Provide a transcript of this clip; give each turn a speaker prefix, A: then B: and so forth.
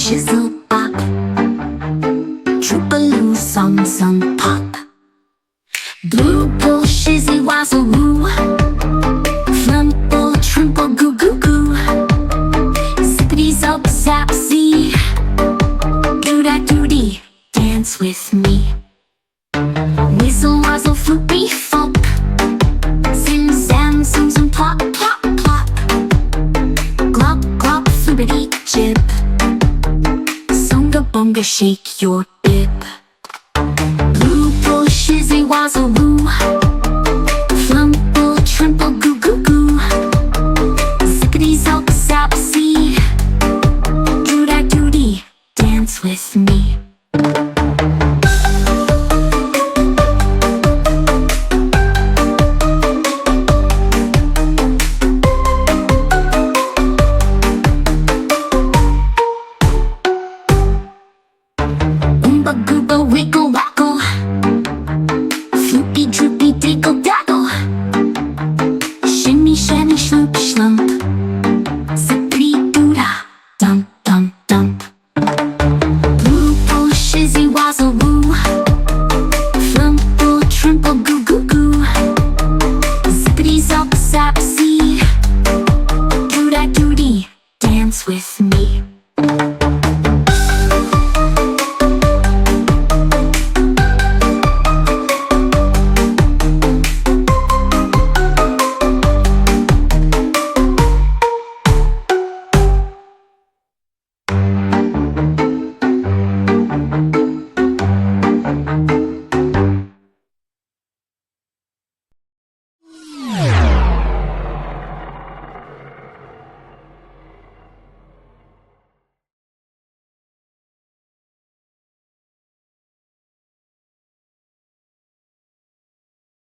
A: shizzle bop, troopaloo song song pop. Blue bull shizzy wazzle woo, flumple trimple goo goo goo. Zippity zop zap zee, doo da doo dee, dance with me. Whistle wazzle floopy flop, zim zam zoom zoom plop plop plop. Glop glop floopity jib, songa bonga shake your bib. Blue bull shizzy wazzle woo, flumple trimple goo goo goo. Zippity zop zap zee, doo da doo dee, dance with me. Oomba gooba wiggle waggle, floopy droopy diggle daggle. Shimmy shammy shloop shlump, zippity doo da, dump dump dump.